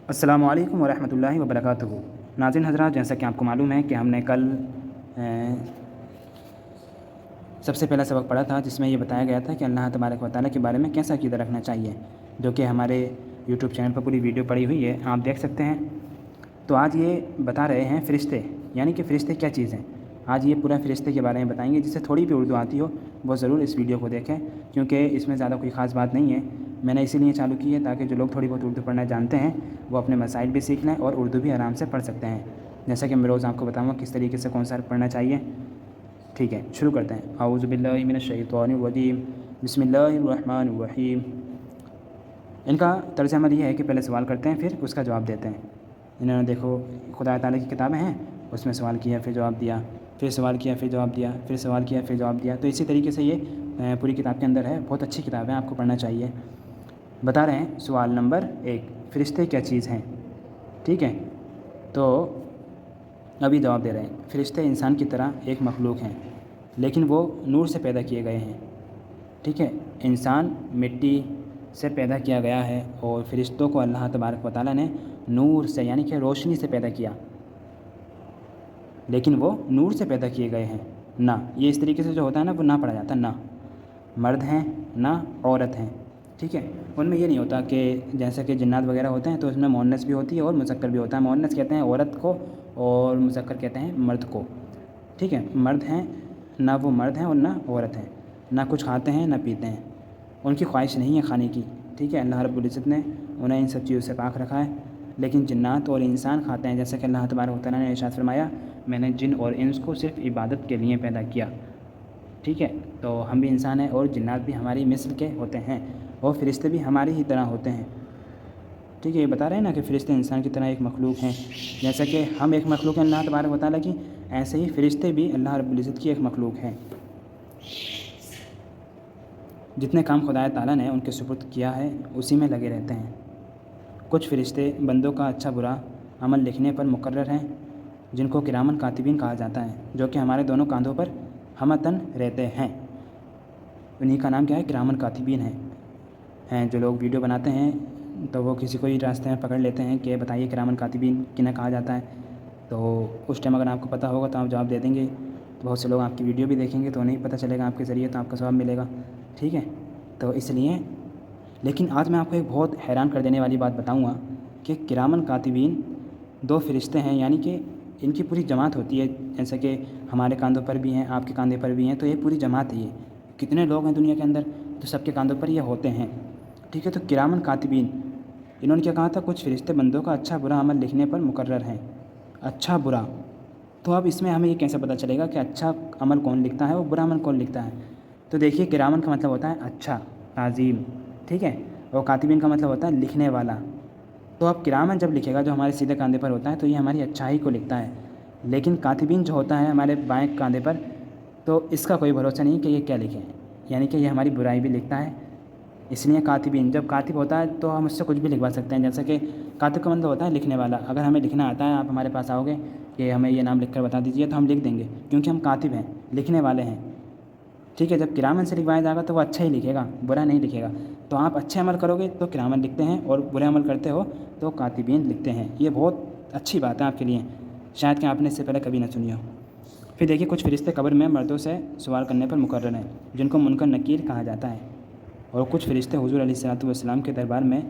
السلام علیکم ورحمۃ اللہ وبرکاتہ۔ ناظرین حضرات، جیسا کہ آپ کو معلوم ہے کہ ہم نے کل سب سے پہلا سبق پڑھا تھا، جس میں یہ بتایا گیا تھا کہ اللہ تبارک و تعالیٰ کے بارے میں کیسا عقیدہ رکھنا چاہیے، جو کہ ہمارے یوٹیوب چینل پر پوری ویڈیو پڑی ہوئی ہے، آپ دیکھ سکتے ہیں۔ تو آج یہ بتا رہے ہیں فرشتے، یعنی کہ فرشتے کیا چیز ہیں۔ آج یہ پورا فرشتے کے بارے میں بتائیں گے۔ جسے تھوڑی بھی اردو آتی ہو وہ ضرور اس ویڈیو کو دیکھیں، کیونکہ اس میں زیادہ کوئی خاص بات نہیں ہے۔ میں نے اسی لیے چالو کی ہے تاکہ جو لوگ تھوڑی بہت اردو پڑھنا جانتے ہیں وہ اپنے مسائل بھی سیکھ لیں اور اردو بھی آرام سے پڑھ سکتے ہیں۔ جیسا کہ میں روز آپ کو بتاؤں گا کس طریقے سے کون سا پڑھنا چاہیے۔ ٹھیک ہے، شروع کرتے ہیں۔ اعوذ باللہ من الشیطان الرجیم، بسم اللہ الرحمن الرحیم۔ ان کا طرز عمل یہ ہے کہ پہلے سوال کرتے ہیں، پھر اس کا جواب دیتے ہیں۔ انہوں نے دیکھو خدا تعالیٰ کی کتابیں ہیں، اس میں سوال کیا پھر جواب دیا، پھر سوال کیا پھر جواب دیا، پھر سوال کیا پھر جواب دیا۔ تو اسی طریقے سے یہ پوری کتاب کے اندر ہے۔ بہت اچھی کتاب ہے، آپ کو پڑھنا چاہیے۔ بتا رہے ہیں سوال نمبر 1، فرشتے کیا چیز ہیں؟ ٹھیک ہے، تو ابھی جواب دے رہے ہیں۔ فرشتے انسان کی طرح ایک مخلوق ہیں، لیکن وہ نور سے پیدا کیے گئے ہیں۔ ٹھیک ہے، انسان مٹی سے پیدا کیا گیا ہے اور فرشتوں کو اللہ تبارک و تعالیٰ نے نور سے یعنی کہ روشنی سے پیدا کیا، لیکن وہ نور سے پیدا کیے گئے ہیں۔ نہ یہ اس طریقے سے جو ہوتا ہے نا وہ نہ پڑھا جاتا، نہ مرد ہیں نہ عورت ہیں۔ ٹھیک ہے، ان میں یہ نہیں ہوتا کہ جیسا کہ جنات وغیرہ ہوتے ہیں تو اس میں مؤنث بھی ہوتی ہے اور مذکر بھی ہوتا ہے۔ مؤنث کہتے ہیں عورت کو اور مذکر کہتے ہیں مرد کو۔ ٹھیک ہے، مرد ہیں نہ وہ مرد ہیں اور نہ عورت ہیں، نہ کچھ کھاتے ہیں نہ پیتے ہیں، ان کی خواہش نہیں ہے کھانے کی۔ ٹھیک ہے، اللہ رب العزت نے انہیں ان سب چیزوں سے پاک رکھا ہے۔ لیکن جنات اور انسان کھاتے ہیں، جیسا کہ اللہ تبارک و تعالیٰ نے ارشاد فرمایا، میں نے جن اور انس کو صرف عبادت کے لیے پیدا کیا۔ ٹھیک ہے، تو ہم بھی انسان ہیں اور جنات بھی ہماری مثل کے ہوتے ہیں اور فرشتے بھی ہماری ہی طرح ہوتے ہیں۔ ٹھیک ہے، یہ بتا رہے ہیں نا کہ فرشتے انسان کی طرح ایک مخلوق ہیں، جیسا کہ ہم ایک مخلوق ہیں اللہ تبارک و تعالیٰ کی، ایسے ہی فرشتے بھی اللہ رب العزت کی ایک مخلوق ہیں۔ جتنے کام خدا تعالیٰ نے ان کے سپرد کیا ہے اسی میں لگے رہتے ہیں۔ کچھ فرشتے بندوں کا اچھا برا عمل لکھنے پر مقرر ہیں، جن کو کرامن کاتبین کہا جاتا ہے، جو کہ ہمارے دونوں کاندھوں پر ہمتن رہتے ہیں۔ انہی کا نام کیا ہے؟ کرامن کاتبین ہیں۔ جو لوگ ویڈیو بناتے ہیں تو وہ کسی کو ہی راستے میں پکڑ لیتے ہیں کہ بتائیے کرامن کاتبین کنہیں کہا جاتا ہے، تو اس ٹائم اگر آپ کو پتہ ہوگا تو آپ جواب دے دیں گے، تو بہت سے لوگ آپ کی ویڈیو بھی دیکھیں گے تو انہیں پتہ چلے گا آپ کے ذریعے، تو آپ کا ثواب ملے گا۔ ٹھیک ہے، تو اس لیے لیکن آج میں آپ کو ایک بہت حیران کر دینے والی بات بتاؤں گا کہ کرامن کاتبین 2 فرشتے ہیں، یعنی کہ ان کی پوری جماعت ہوتی ہے، جیسا کہ ہمارے کاندھوں پر بھی ہیں، آپ کے کاندھے پر بھی ہیں، تو یہ پوری جماعت ہے۔ یہ کتنے لوگ ہیں دنیا کے اندر، تو سب کے کاندھوں پر یہ ہوتے ہیں۔ ٹھیک ہے، تو کرامن کاتبین انہوں نے کیا کہا تھا؟ کچھ فرشتے بندوں کا اچھا برا عمل لکھنے پر مقرر ہیں۔ اچھا برا، تو اب اس میں ہمیں یہ کیسے پتہ چلے گا کہ اچھا عمل کون لکھتا ہے اور برا عمل کون لکھتا ہے؟ تو دیکھیے، کرامن کا مطلب ہوتا ہے اچھا، تعظیم، ٹھیک ہے، اور کاتبین کا مطلب ہوتا ہے لکھنے والا۔ تو اب کرامن جب لکھے گا جو ہمارے سیدھے کاندھے پر ہوتا ہے تو یہ ہماری اچھائی کو لکھتا ہے، لیکن کاتبین جو ہوتا ہے ہمارے بائیں کاندھے پر، تو اس کا کوئی بھروسہ نہیں کہ یہ کیا لکھیں، یعنی کہ یہ ہماری برائی بھی لکھتا ہے۔ اس لیے کاتبین، جب کاتب ہوتا ہے تو ہم اس سے کچھ بھی لکھوا سکتے ہیں، جیسا کہ کاتب کا مطلب ہوتا ہے لکھنے والا۔ اگر ہمیں لکھنا آتا ہے، آپ ہمارے پاس آؤ گے کہ ہمیں یہ نام لکھ کر بتا دیجیے، تو ہم لکھ دیں گے، کیونکہ ہم کاتب ہیں، لکھنے والے ہیں۔ ٹھیک ہے، جب کرامن سے لکھوایا جائے گا تو وہ اچھا ہی لکھے گا، برا نہیں لکھے گا۔ تو آپ اچھے عمل کرو گے تو کرامن لکھتے ہیں، اور برے عمل کرتے ہو تو کاتبین لکھتے ہیں۔ یہ بہت اچھی بات ہے آپ کے لیے، شاید کہ آپ نے اس سے پہلے کبھی نہ سنی ہو۔ پھر دیکھیے، کچھ فرشتے قبر میں مردوں سے سوال کرنے پر مقرر ہیں، جن کو منکر نکیر کہا جاتا ہے، اور کچھ فرشتے حضور علیہ الصلوۃ والسلام کے دربار میں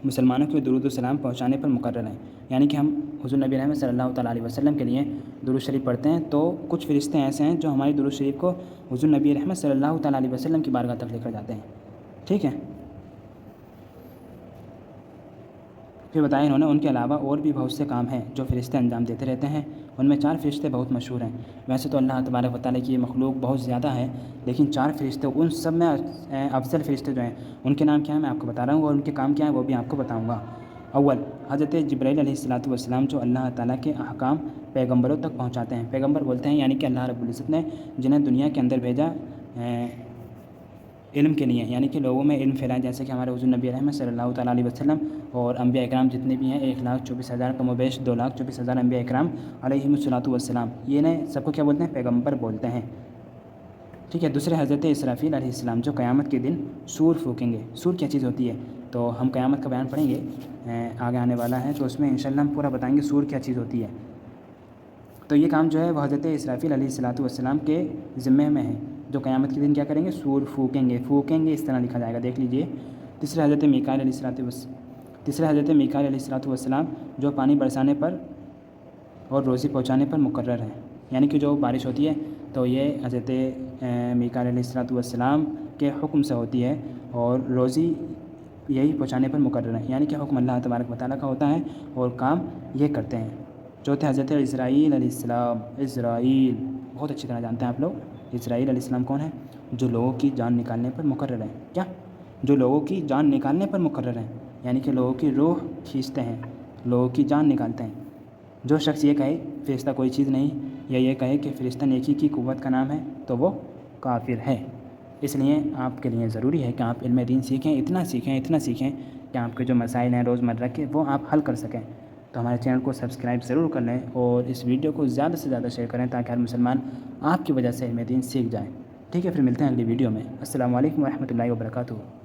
مسلمانوں کو درود و سلام پہنچانے پر مقرر ہیں، یعنی کہ ہم حضور نبی رحمت صلی اللہ تعالیٰ علیہ وسلم کے لیے درود شریف پڑھتے ہیں، تو کچھ فرشتے ایسے ہیں جو ہماری درود شریف کو حضور نبی رحمت صلی اللہ تعالیٰ علیہ وسلم کی بارگاہ تک لے کر جاتے ہیں۔ ٹھیک ہے، پھر بتایا انہوں نے ان کے علاوہ اور بھی بہت سے کام ہیں جو فرشتے انجام دیتے رہتے ہیں، ان میں 4 فرشتے بہت مشہور ہیں۔ ویسے تو اللہ تبارک و تعالیٰ کی یہ مخلوق بہت زیادہ ہے، لیکن 4 فرشتے، ان سب میں افضل فرشتے جو ہیں ان کے نام کیا ہیں میں آپ کو بتا رہا ہوں، اور ان کے کام کیا ہیں وہ بھی آپ کو بتاؤں گا۔ اول، حضرت جبرائیل علیہ الصلوۃ والسلام، جو اللہ تعالیٰ کے احکام پیغمبروں تک پہنچاتے ہیں۔ پیغمبر بولتے ہیں یعنی کہ اللہ رب العزت نے جنہیں دنیا کے اندر بھیجا علم کے لیے، یعنی کہ لوگوں میں علم پھیلائیں، جیسے کہ ہمارے حضور نبی رحمت صلی اللہ تعالیٰ علیہ وسلم اور انبیاء اکرام جتنے بھی ہیں، 1,24,000 کم و بیش 2,24,000 انبیاء اکرام علیہم الصلوۃ والسلام، یہ انہیں سب کو کیا بولتے ہیں؟ پیغمبر بولتے ہیں۔ ٹھیک ہے، دوسرے حضرت اسرافیل علیہ السلام، جو قیامت کے دن سور پھونکیں گے۔ سور کیا چیز ہوتی ہے؟ تو ہم قیامت کا بیان پڑھیں گے آگے آنے والا ہے، تو اس میں انشاءاللہ ہم پورا بتائیں گے سور کیا چیز ہوتی ہے۔ تو یہ کام جو ہے وہ حضرت اسرافیل علیہ السلام کے ذمے میں ہے، جو قیامت کے دن کیا کریں گے، سور پھونکیں گے، اس طرح لکھا جائے گا، دیکھ لیجئے۔ تیسرے حضرت میکائیل علیہ السلام جو پانی برسانے پر اور روزی پہنچانے پر مقرر ہیں، یعنی کہ جو بارش ہوتی ہے تو یہ حضرت میکائیل علیہ السلام کے حکم سے ہوتی ہے، اور روزی یہی پہنچانے پر مقرر ہے، یعنی کہ حکم اللہ تبارک و تعالیٰ کا ہوتا ہے اور کام یہ کرتے ہیں۔ چوتھے حضرت اسرائیل علیہ السلام، اسرائیل بہت اچھی طرح جانتے ہیں آپ لوگ، اسرائیل علیہ السلام کون ہے؟ جو لوگوں کی جان نکالنے پر مقرر ہیں، کیا؟ جو لوگوں کی جان نکالنے پر مقرر ہیں، یعنی کہ لوگوں کی روح کھینچتے ہیں، لوگوں کی جان نکالتے ہیں۔ جو شخص یہ کہے فرشتہ کوئی چیز نہیں، یا یہ کہے کہ فرشتہ نیکی کی قوت کا نام ہے، تو وہ کافر ہے۔ اس لیے آپ کے لیے ضروری ہے کہ آپ علم دین سیکھیں، اتنا سیکھیں کہ آپ کے جو مسائل ہیں روزمرہ کے وہ آپ حل کر سکیں۔ تو ہمارے چینل کو سبسکرائب ضرور کر لیں، اور اس ویڈیو کو زیادہ سے زیادہ شیئر کریں، تاکہ ہر مسلمان آپ کی وجہ سے علم دین سیکھ جائیں۔ ٹھیک ہے، پھر ملتے ہیں اگلی ویڈیو میں۔ السلام علیکم ورحمۃ اللہ وبرکاتہ۔